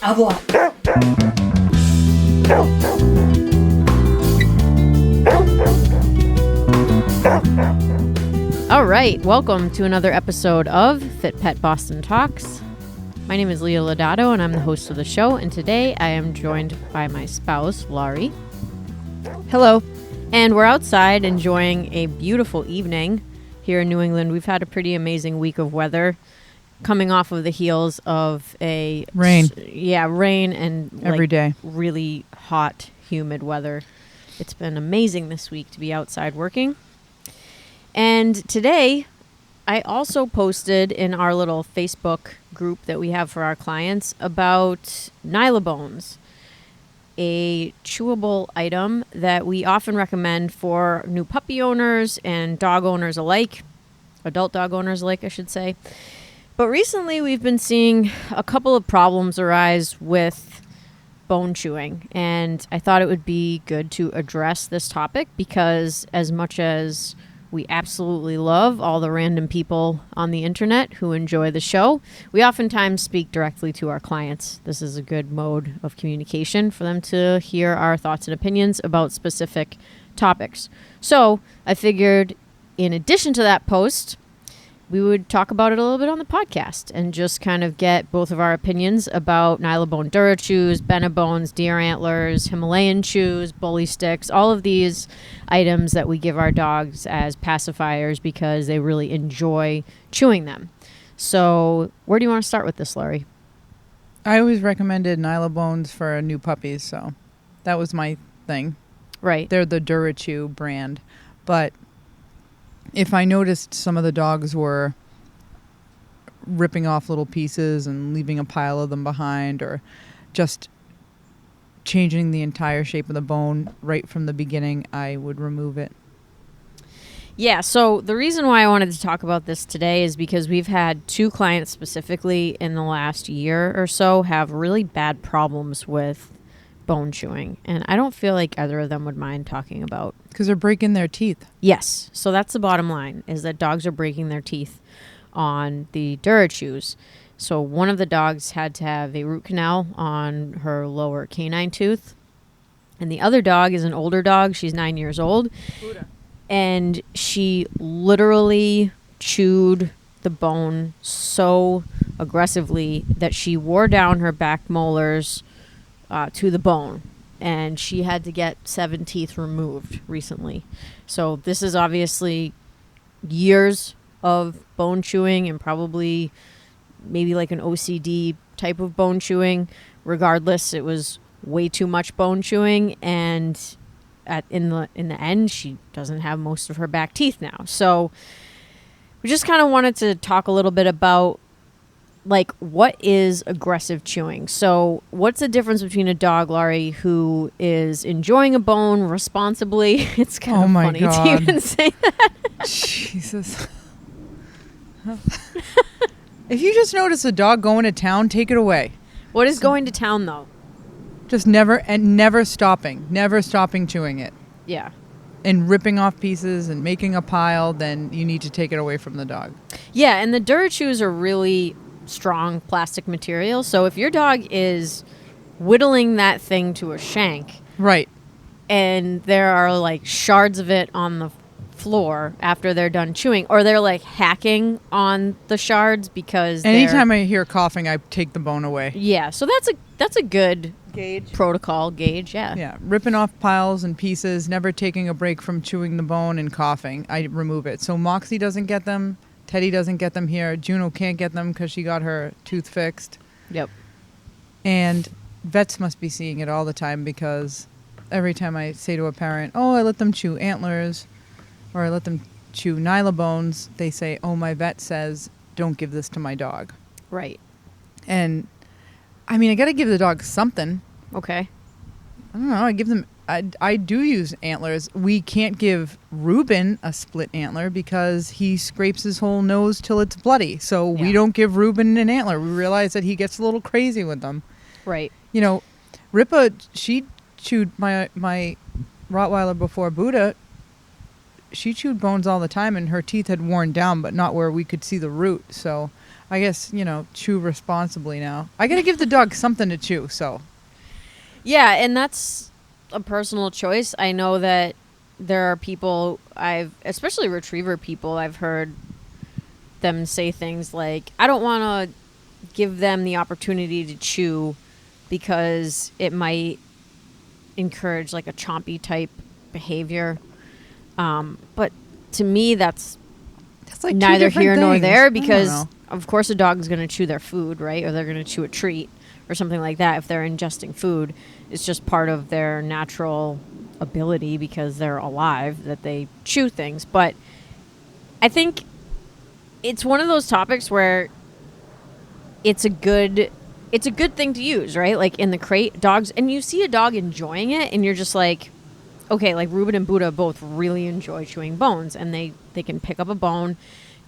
Avoir. All right, welcome to another episode of Fit Pet Boston Talks. My name is Leah Lodato, and I'm the host of the show. And today I am joined by my spouse, Laurie. Hello. And we're outside enjoying a beautiful evening here in New England. We've had a pretty amazing week of weather, coming off of the heels of a Rain. Rain and Every day. Really hot, humid weather. It's been amazing this week to be outside working. And today, I also posted in our little Facebook group that we have for our clients about Nylabones, a chewable item that we often recommend for new puppy owners and dog owners alike, adult dog owners alike, I should say. But recently, we've been seeing a couple of problems arise with bone chewing, and I thought it would be good to address this topic because as much as we absolutely love all the random people on the internet who enjoy the show, we oftentimes speak directly to our clients. This is a good mode of communication for them to hear our thoughts and opinions about specific topics. So I figured in addition to that post, we would talk about it a little bit on the podcast and just kind of get both of our opinions about Nylabone Dura chews, Benestones, deer antlers, Himalayan chews, bully sticks, all of these items that we give our dogs as pacifiers because they really enjoy chewing them. So where do you want to start with this, Laurie? I always recommended Nylabones for new puppies, so that was my thing. Right. They're the DuraChew brand, but if I noticed some of the dogs were ripping off little pieces and leaving a pile of them behind, or just changing the entire shape of the bone right from the beginning, I would remove it. Yeah, so the reason why I wanted to talk about this today is because we've had two clients specifically in the last year or so have really bad problems with bone chewing, and I don't feel like either of them would mind talking about. Because they're breaking their teeth. Yes, so that's the bottom line, is that dogs are breaking their teeth on the DuraChews. So one of the dogs had to have a root canal on her lower canine tooth, and the other dog is an older dog. She's 9 years old, Buddha. And she literally chewed the bone so aggressively that she wore down her back molars to the bone, and she had to get 7 teeth removed recently. So this is obviously years of bone chewing and probably maybe like an OCD type of bone chewing. Regardless, it was way too much bone chewing, and in the end, she doesn't have most of her back teeth now. So we just kind of wanted to talk a little bit about like what is aggressive chewing. So what's the difference between a dog, Laurie, who is enjoying a bone responsibly? It's kind of funny to even say that. Jesus. If you just notice a dog going to town, take it away. What is going to town though? Just never stopping chewing it. Yeah. And ripping off pieces and making a pile, then you need to take it away from the dog. Yeah, and the DuraChews are really strong plastic material. So if your dog is whittling that thing to a shank, right, and there are like shards of it on the floor after they're done chewing, or they're like hacking on the shards because anytime I hear coughing, I take the bone away. Yeah, so that's a good protocol gauge. Yeah, ripping off piles and pieces, never taking a break from chewing the bone and coughing, I remove it. So Moxie doesn't get them, Teddy doesn't get them here, Juno can't get them because she got her tooth fixed. Yep. And vets must be seeing it all the time, because every time I say to a parent, oh, I let them chew antlers or I let them chew Nylabones, they say, oh, my vet says don't give this to my dog. Right. And I mean, I got to give the dog something. Okay. I don't know. I give them, I do use antlers. We can't give Reuben a split antler because he scrapes his whole nose till it's bloody. So we don't give Reuben an antler. We realize that he gets a little crazy with them. Right. You know, Ripa, she chewed my Rottweiler before Buddha. She chewed bones all the time, and her teeth had worn down, but not where we could see the root. So I guess, chew responsibly now. I got to give the dog something to chew, so. Yeah, and that's a personal choice. I know that there are people especially retriever people, I've heard them say things like, I don't want to give them the opportunity to chew because it might encourage like a chompy type behavior. But to me, that's like neither here nor there, I because don't know. of course a dog's going to chew their food, right? Or they're going to chew a treat or something like that. If they're ingesting food, it's just part of their natural ability because they're alive that they chew things. But I think it's one of those topics where it's a good thing to use, right? Like in the crate, dogs, and you see a dog enjoying it and you're just like, okay, like Ruben and Buddha both really enjoy chewing bones, and they can pick up a bone,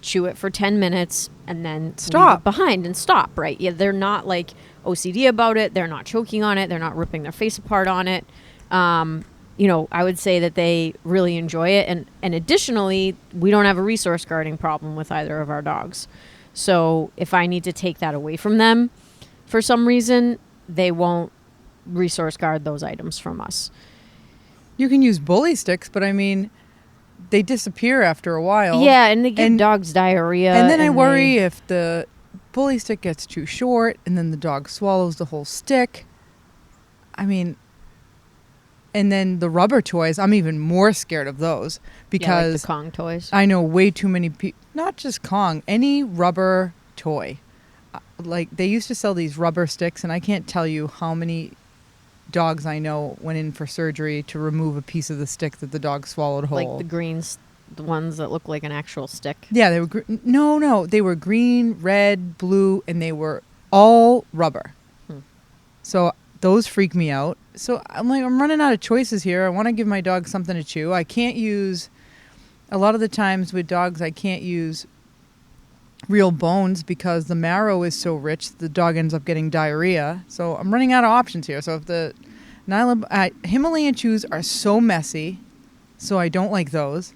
chew it for 10 minutes, and then Stop. leave it behind and stop, right? Yeah, they're not like OCD about it. They're not choking on it. They're not ripping their face apart on it. I would say that they really enjoy it. And additionally, we don't have a resource guarding problem with either of our dogs. So if I need to take that away from them for some reason, they won't resource guard those items from us. You can use bully sticks, but I mean, they disappear after a while. Yeah, and they give dogs diarrhea. And then I worry if the bully stick gets too short and then the dog swallows the whole stick. I mean, and then the rubber toys, I'm even more scared of those because like the Kong toys. I know way too many people, not just Kong, any rubber toy. Like they used to sell these rubber sticks, and I can't tell you how many dogs I know went in for surgery to remove a piece of the stick that the dog swallowed whole. Like the greens, the ones that look like an actual stick. Yeah, they were no, they were green, red, blue, and they were all rubber. So those freak me out. So I'm running out of choices here. I want to give my dog something to chew. I can't use, a lot of the times with dogs, I can't use real bones because the marrow is so rich, the dog ends up getting diarrhea. So I'm running out of options here. So if the Himalayan chews are so messy, so I don't like those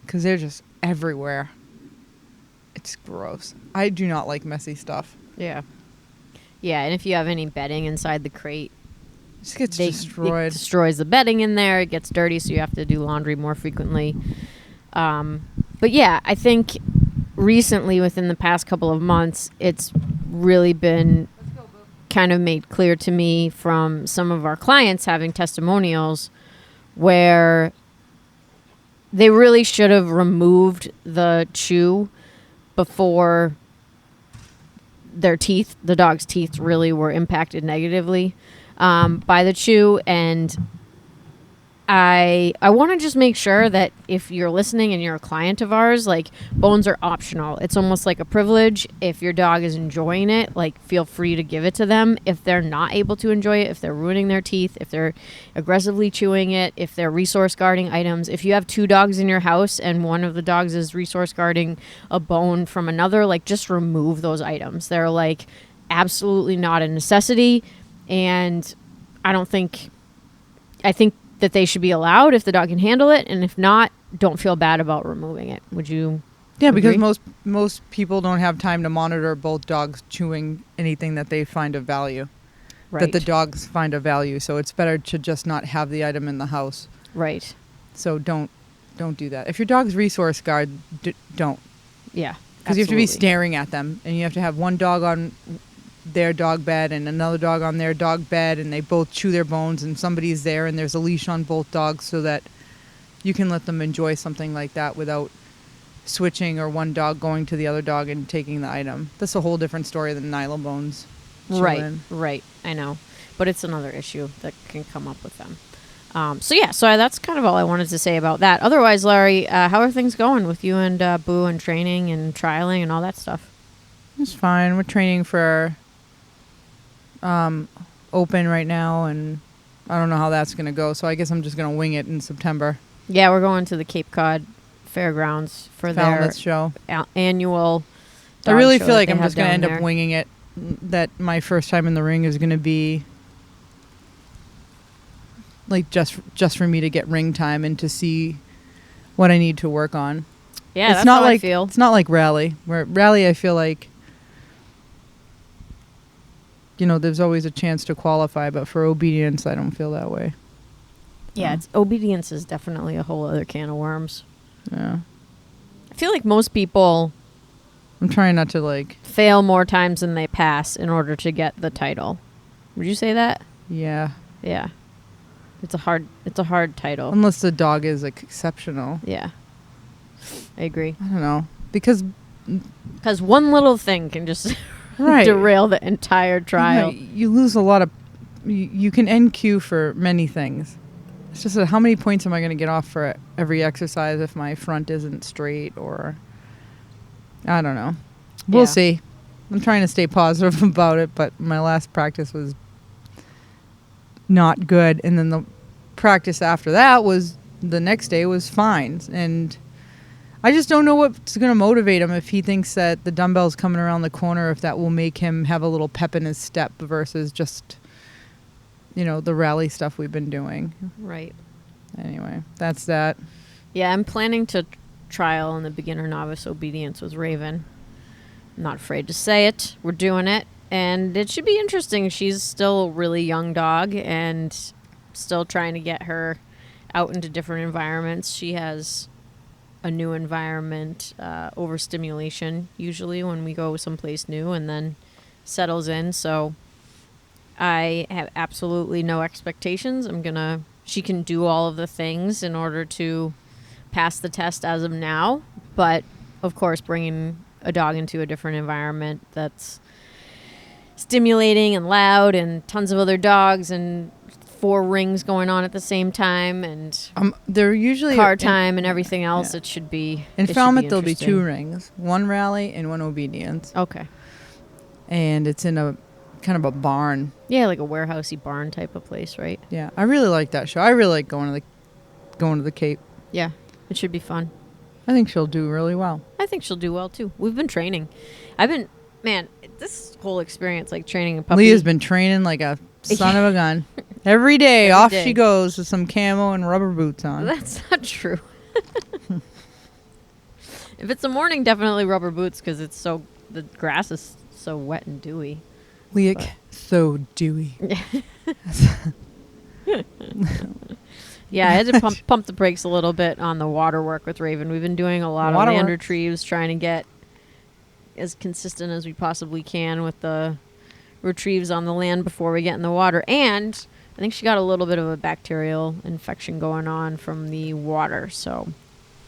because they're just everywhere. It's gross. I do not like messy stuff. Yeah. Yeah, and if you have any bedding inside the crate, It just gets destroyed. It destroys the bedding in there. It gets dirty, so you have to do laundry more frequently. But yeah, I think recently, within the past couple of months, it's really been kind of made clear to me from some of our clients having testimonials where they really should have removed the chew before their teeth, the dog's teeth, really were impacted negatively by the chew. And I want to just make sure that if you're listening and you're a client of ours, like, bones are optional. It's almost like a privilege. If your dog is enjoying it, like, feel free to give it to them. If they're not able to enjoy it, if they're ruining their teeth, if they're aggressively chewing it, if they're resource guarding items, if you have 2 dogs in your house and one of the dogs is resource guarding a bone from another, like, just remove those items. They're, like, absolutely not a necessity. And I think that they should be allowed if the dog can handle it, and if not, don't feel bad about removing it. Would you? Yeah, agree? because most people don't have time to monitor both dogs chewing anything that they find of value, Right. that the dogs find of value. So it's better to just not have the item in the house. Right. So don't do that. If your dog's resource guard, don't. Yeah. Because you have to be absolutely. staring at them, and you have to have one dog on their dog bed and another dog on their dog bed, and they both chew their bones, and somebody's there, and there's a leash on both dogs so that you can let them enjoy something like that without switching or one dog going to the other dog and taking the item. That's a whole different story than Nylon bones. Right. chewing. Right. I know, but it's another issue that can come up with them. So that's kind of all I wanted to say about that. Otherwise, Larry, how are things going with you and Boo and training and trialing and all that stuff? It's fine. We're training for open right now, and I don't know how that's going to go. So I guess I'm just going to wing it in September. Yeah, we're going to the Cape Cod Fairgrounds for their Falmouth show. Annual. I dog really show feel that like they I'm have just going to down end there. up winging it. That my first time in the ring is going to be like just for me to get ring time and to see what I need to work on. Yeah, It's that's not how like I feel. It's not like rally. Where rally, I feel like there's always a chance to qualify, but for obedience, I don't feel that way. Yeah, obedience is definitely a whole other can of worms. Yeah. I feel like most people I'm trying not to fail more times than they pass in order to get the title. Would you say that? yeah. Yeah. It's a hard title. Unless the dog is exceptional. Yeah. I agree. I don't know. Because one little thing can just right. derail the entire trial. Right. You lose a lot of you can NQ for many things. It's just how many points am I going to get off for every exercise if my front isn't straight, or I don't know. We'll see. I'm trying to stay positive about it, but my last practice was not good, and then the practice after that was the next day was fine, and I just don't know what's going to motivate him if he thinks that the dumbbell's coming around the corner, if that will make him have a little pep in his step versus just the rally stuff we've been doing. Right. Anyway, that's that. Yeah, I'm planning to trial in the beginner novice obedience with Raven. I'm not afraid to say it. We're doing it. And it should be interesting. She's still a really young dog and still trying to get her out into different environments. She has a new environment, overstimulation usually when we go someplace new, and then settles in. So I have absolutely no expectations. She can do all of the things in order to pass the test as of now. But of course, bringing a dog into a different environment that's stimulating and loud and tons of other dogs and 4 rings going on at the same time and they're usually car time and everything else. Yeah. It should be in Falmouth. There'll be 2 interesting. rings, 1 rally and 1 obedience. Okay. And it's in a kind of a barn. Yeah, like a warehousey barn type of place, right? Yeah, I really like that show. I really like going to the Cape. Yeah, it should be fun. I think she'll do really well. I think she'll do well too. We've been training. This whole experience, like training a puppy. Leah's been training like a son of a gun. Every day, Every off day. she goes with some camo and rubber boots on. That's not true. If it's a morning, definitely rubber boots because the grass is so wet and dewy. Leah, But- so dewy. Yeah, I had to pump the brakes a little bit on the water work with Raven. We've been doing a lot Water of land work. retrieves, trying to get as consistent as we possibly can with the retrieves on the land before we get in the water. And I think she got a little bit of a bacterial infection going on from the water. So,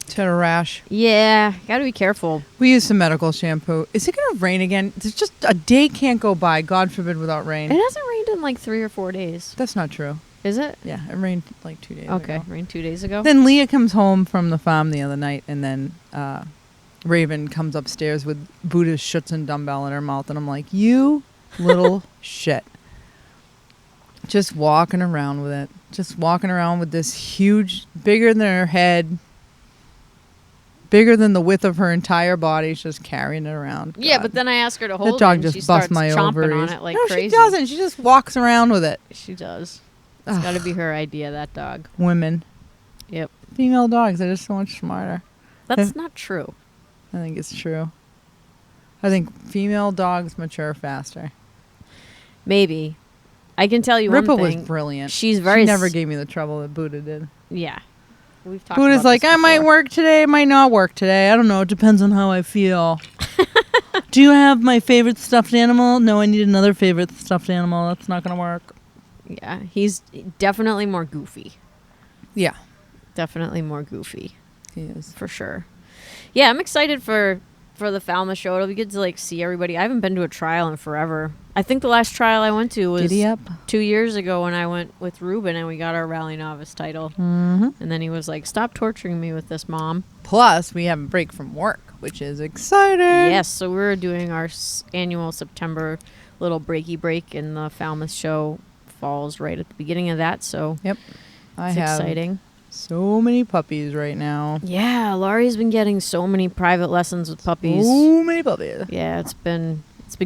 She had a rash. yeah, got to be careful. We used some medical shampoo. Is it going to rain again? There's just a day can't go by, God forbid, without rain. It hasn't rained in like 3 or 4 days. That's not true. Is it? Yeah, it rained like 2 days Okay, ago. rained 2 days ago. Then Leah comes home from the farm the other night, and then Raven comes upstairs with Buddha's Schutzen dumbbell in her mouth, and I'm like, you little shit. Just walking around with it. Just walking around with this huge, bigger than her head, bigger than the width of her entire body, just carrying it around. Yeah, God. but then I ask her to that hold dog it, and just she busts starts my chomping ovaries. on it like no, crazy. she doesn't. She just walks around with it. She does. It's got to be her idea, that dog. Women. Yep. Female dogs are just so much smarter. That's not true. I think it's true. I think female dogs mature faster. Maybe. I can tell you Rippa one was thing. brilliant. She's very She never s- gave me the trouble that Buddha did. Yeah. We've talked Buddha's about like, this I might before. work today, I might not work today. I don't know. It depends on how I feel. Do you have my favorite stuffed animal? No, I need another favorite stuffed animal. That's not going to work. Yeah, he's definitely more goofy. Yeah, Definitely more goofy, he is. for sure. Yeah, I'm excited for the Falmouth show. It'll be good to like see everybody. I haven't been to a trial in forever. I think the last trial I went to was Giddy up. 2 years ago when I went with Ruben and we got our Rally Novice title. Mm-hmm. And then he was like, "Stop torturing me with this, Mom." Plus, we have a break from work, which is exciting. Yes, so we're doing our annual September little breaky break, and the Falmouth show falls right at the beginning of that. So I it's have exciting. so many puppies right now. Yeah, Laurie's been getting so many private lessons with puppies. So many puppies. Yeah, it's been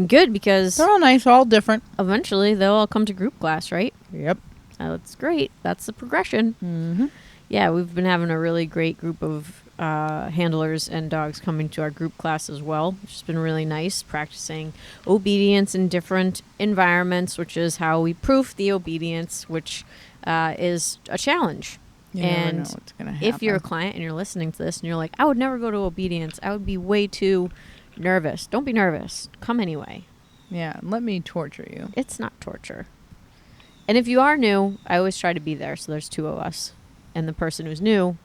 good because They're all nice, all different. eventually they'll all come to group class, right? Yep. That's great. That's the progression. Mm-hmm. Yeah, we've been having a really great group of handlers and dogs coming to our group class as well, which has been really nice, practicing obedience in different environments, which is how we proof the obedience, which is a challenge. You never And know what's gonna happen. if you're a client and you're listening to this and you're like, I would never go to obedience, I would be way too nervous. Don't be nervous. Come anyway. Yeah, let me torture you. It's not torture. And if you are new, I always try to be there. So there's two of us. And the person who's new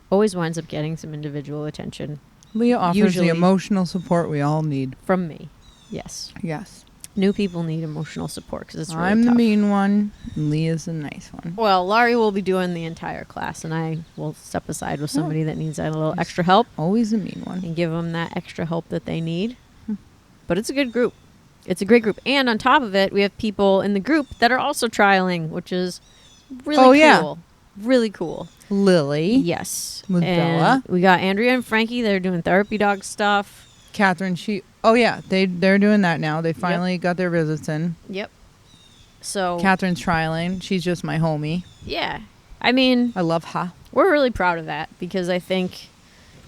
always winds up getting some individual attention Leah offers Usually. the emotional support we all need. from me. Yes. Yes. New people need emotional support because it's really I'm the tough. mean one, and Leah's the nice one. Well, Laurie will be doing the entire class, and I will step aside with somebody that needs a little extra help Always the mean one. and give them that extra help that they need. But it's a good group. It's a great group. And on top of it, we have people in the group that are also trialing, which is really Oh, cool. yeah. Really cool. Lily, Yes. With And Bella. we got Andrea and Frankie. They're doing therapy dog stuff. Catherine, they're doing that now. They finally got their visits in. Yep. So, Catherine's trialing. She's just my homie. yeah. I mean, I love her. we're really proud of that because I think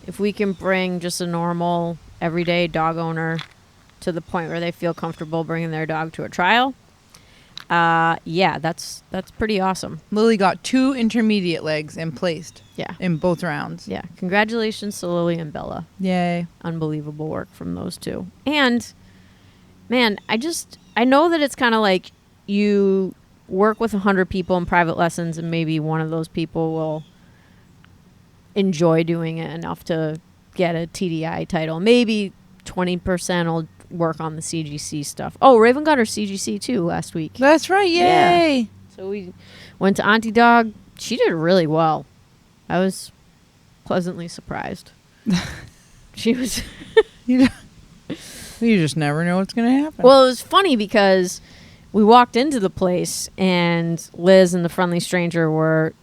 if we can bring just a normal, everyday dog owner to the point where they feel comfortable bringing their dog to a trial, yeah, that's pretty awesome. Lily got 2 intermediate legs and placed Yeah. in both rounds. Yeah. Congratulations to Lily and Bella. Yay. Unbelievable work from those two. And man, I know that it's kind of like you work with 100 people in private lessons and maybe one of those people will enjoy doing it enough to get a TDI title. Maybe 20% will work on the CGC stuff. Oh, Raven got her CGC too last week. That's right. Yay. So we went to Auntie Dog. She did really well. I was pleasantly surprised. She was... You just never know what's going to happen. Well, it was funny because we walked into the place and Liz and the friendly stranger were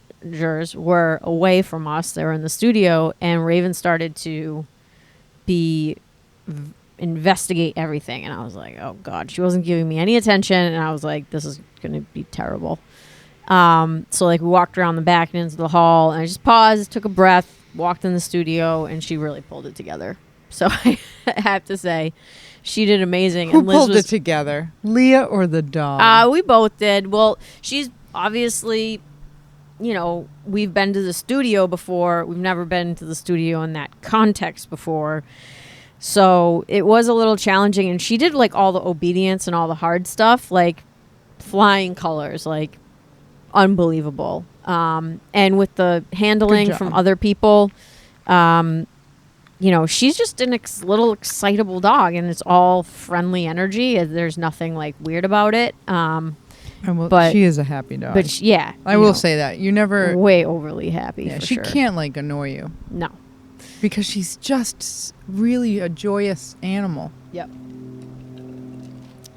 away from us. They were in the studio, and Raven started to investigate everything. And I was like, oh, God. She wasn't giving me any attention. And I was like, this is going to be terrible. So, like, we walked around the back and into the hall. And I just paused, took a breath, walked in the studio, and she really pulled it together. So I have to say, she did amazing. Who and Liz pulled was, it together? Leah or the dog? we both did. Well, she's obviously, we've been to the studio before. We've never been to the studio in that context before. So it was a little challenging. And she did like all the obedience and all the hard stuff, like flying colors, like unbelievable. And with the handling Good job. from other people, she's just a little excitable dog, and it's all friendly energy. There's nothing like weird about it. but- she is a happy dog. But yeah, I will say that. You never... way overly happy. Yeah, for she sure. can't like annoy you No. because she's just really a joyous animal. Yep.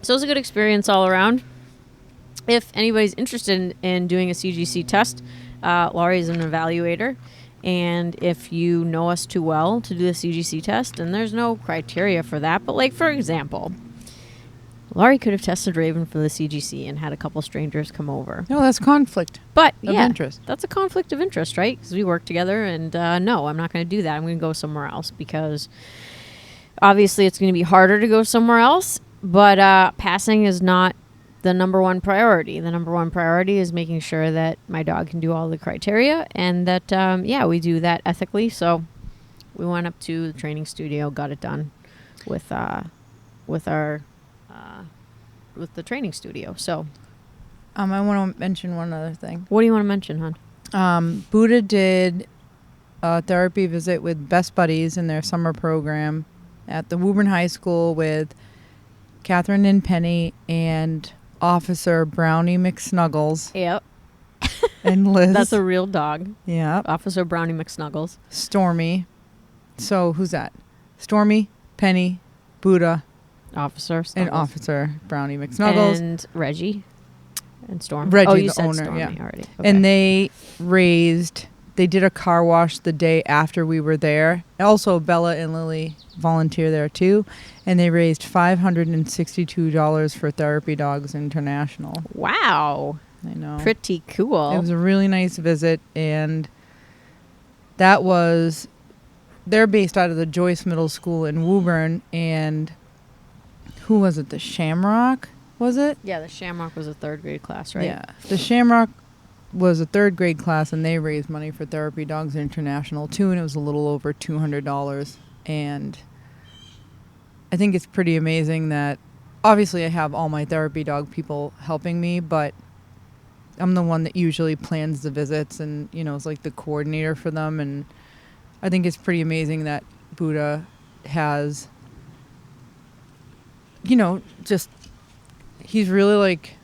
So it was a good experience all around. If anybody's interested in doing a CGC test, Laurie is an evaluator. And if you know us too well to do the CGC test, and there's no criteria for that, but like, for example, Laurie could have tested Raven for the CGC and had a couple strangers come over. No, that's conflict But of yeah, interest. that's a conflict of interest, right? Because we work together, and no, I'm not going to do that. I'm going to go somewhere else because obviously it's going to be harder to go somewhere else, but passing is not the number one priority. The number one priority is making sure that my dog can do all the criteria and that, we do that ethically. So we went up to the training studio, got it done with the training studio. So I want to mention one other thing. what do you want to mention, hon? Buddha did a therapy visit with Best Buddies in their summer program at the Woburn High School with Catherine and Penny and Officer Brownie McSnuggles Yep. and Liz. That's a real dog. yeah. Officer Brownie McSnuggles. Stormy. So who's that? Stormy, Penny, Buddha, Officer Snuggles. and Officer Brownie McSnuggles. And Reggie. And Storm. Reggie, oh, you the said owner, Stormy yeah. already. Okay. And they did a car wash the day after we were there. Also, Bella and Lily volunteer there too. And they raised $562 for Therapy Dogs International. Wow. I know. Pretty cool. It was a really nice visit. And that was they're based out of the Joyce Middle School in Woburn, and who was it? The Shamrock, was it? Yeah, the Shamrock was a 3rd grade class, right? Yeah. The Shamrock was a 3rd grade class, and they raised money for Therapy Dogs International too, and it was a little over $200. And I think it's pretty amazing that obviously I have all my therapy dog people helping me, but I'm the one that usually plans the visits and, is like the coordinator for them. And I think it's pretty amazing that Buddha has, just, he's really like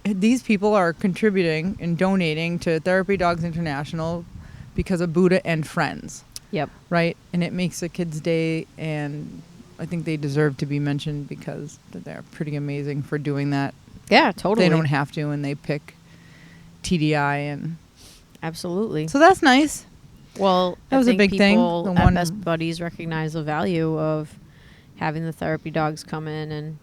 these people are contributing and donating to Therapy Dogs International because of Buddha and friends. Yep. Right? And it makes a kid's day, and I think they deserve to be mentioned because they're pretty amazing for doing that. Yeah, totally. They don't have to, and they pick TDI, and absolutely. so that's nice. Well, that was a big thing. The at Best Buddies recognize the value of having the therapy dogs come in and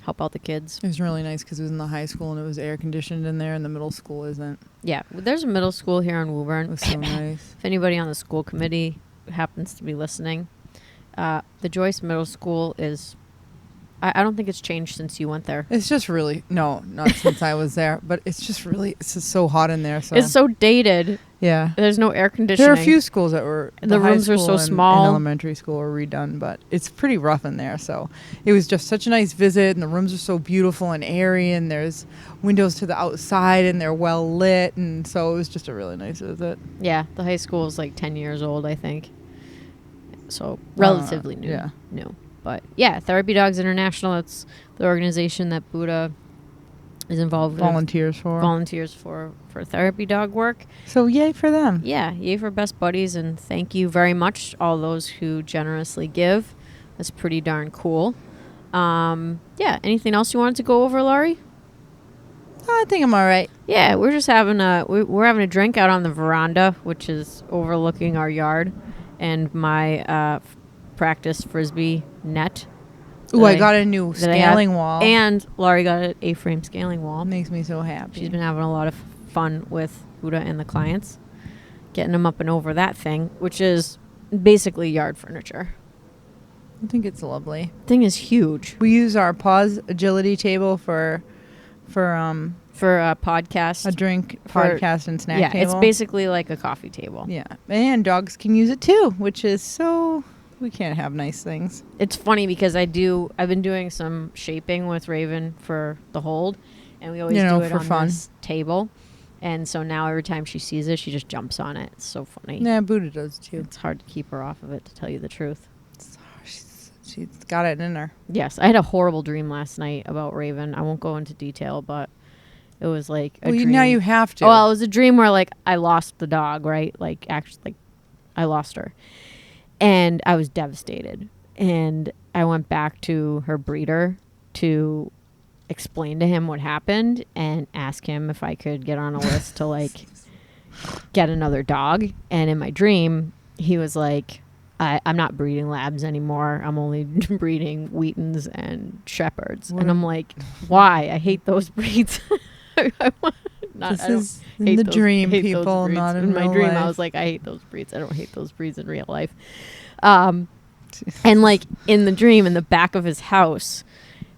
help out the kids. It was really nice because it was in the high school and it was air conditioned in there, and the middle school isn't. Yeah, there's a middle school here in Woburn. It was so nice. If anybody on the school committee happens to be listening, the Joyce Middle School is, I don't think it's changed since you went there. It's just really, no, not since I was there, but it's just so hot in there. So it's so dated. Yeah. There's no air conditioning. There are a few schools that were, the rooms are so small. And elementary school were redone, but it's pretty rough in there. So it was just such a nice visit, and the rooms are so beautiful and airy, and there's windows to the outside, and they're well lit, and so it was just a really nice visit. Yeah, the high school is like 10 years old, I think. So relatively new. Yeah. New. But yeah, Therapy Dogs International, that's the organization that Buddha is involved with. Volunteers for therapy dog work. So yay for them. Yeah, yay for Best Buddies, and thank you very much all those who generously give. That's pretty darn cool. Yeah, anything else you wanted to go over, Laurie? I think I'm all right. Yeah, we're just having we're having a drink out on the veranda, which is overlooking our yard, and my practice frisbee net. Ooh, I got a new scaling wall. And Laurie got an A-frame scaling wall. Makes me so happy. She's been having a lot of fun with Buddha and the clients, getting them up and over that thing, which is basically yard furniture. I think it's lovely. Thing is huge. We use our pause agility table for a podcast, a drink, podcast, and snack table. Yeah, it's basically like a coffee table. Yeah, and dogs can use it too, which is so. We can't have nice things. It's funny because I've been doing some shaping with Raven for the hold, and we always do it on fun. This table. And so now every time she sees it, she just jumps on it. It's so funny. Yeah, Buddha does too. It's hard to keep her off of it, to tell you the truth. She's got it in her. Yes, I had a horrible dream last night about Raven. I won't go into detail, but it was like a dream. Now you have to. Oh, well, it was a dream where like I lost the dog, right? Like actually, like I lost her. And I was devastated. And I went back to her breeder to explain to him what happened and ask him if I could get on a list to like get another dog. And in my dream, he was like, I'm not breeding labs anymore. I'm only breeding Wheatons and Shepherds. And I'm like, why? I hate those breeds. This is in the dream, people, not in my dream. Life. I was like, I hate those breeds. I don't hate those breeds in real life. And like in the dream, in the back of his house,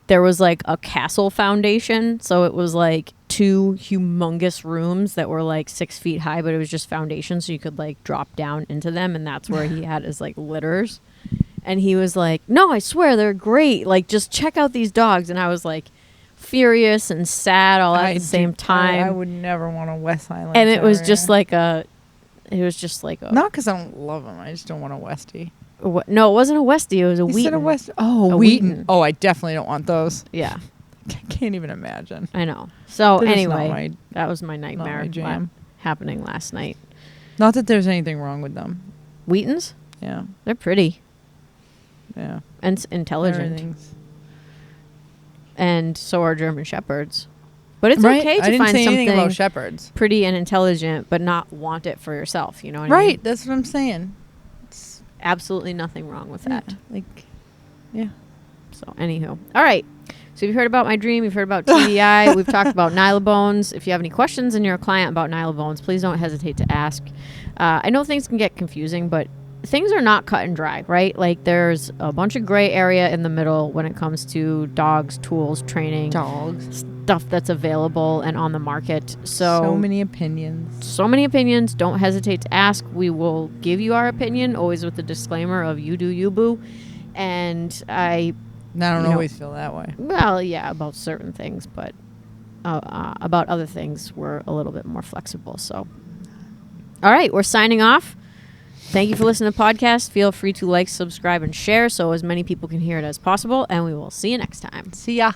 there was like a castle foundation. So it was like 2 humongous rooms that were like 6 feet high, but it was just foundation, so you could like drop down into them, and that's where he had his like litters. And he was like, "No, I swear they're great. Like, just check out these dogs." And I was like, furious and sad all at the same time. I would never want a West Island. And it was just like a. Not because I don't love them. I just don't want a Westie. No, it wasn't a Westie. It was a Wheaton. Said a West. Oh, a Wheaton. Oh, I definitely don't want those. Yeah. Can't even imagine. I know. So They're anyway, that was my nightmare. Not my jam. Happening last night. Not that there's anything wrong with them. Wheatons? Yeah. They're pretty. Yeah. And intelligent. And so are German Shepherds. But it's okay to find something about Shepherds. Pretty and intelligent, but not want it for yourself. You know what I mean? Right. That's what I'm saying. It's absolutely nothing wrong with that. Yeah. So, anywho. All right. So you've heard about my dream. You've heard about TBI. We've talked about Nylabones. If you have any questions and you're a client about Nylabones, please don't hesitate to ask. I know things can get confusing, but things are not cut and dry, right? Like there's a bunch of gray area in the middle when it comes to dogs, tools, training, Dogs. stuff that's available and on the market. So many opinions. So many opinions. Don't hesitate to ask. We will give you our opinion, always with the disclaimer of you do you, boo. And I don't you know, always feel that way. well, yeah, about certain things, but about other things, we're a little bit more flexible. So, all right, we're signing off. Thank you for listening to the podcast. Feel free to like, subscribe, and share so as many people can hear it as possible. And we will see you next time. See ya.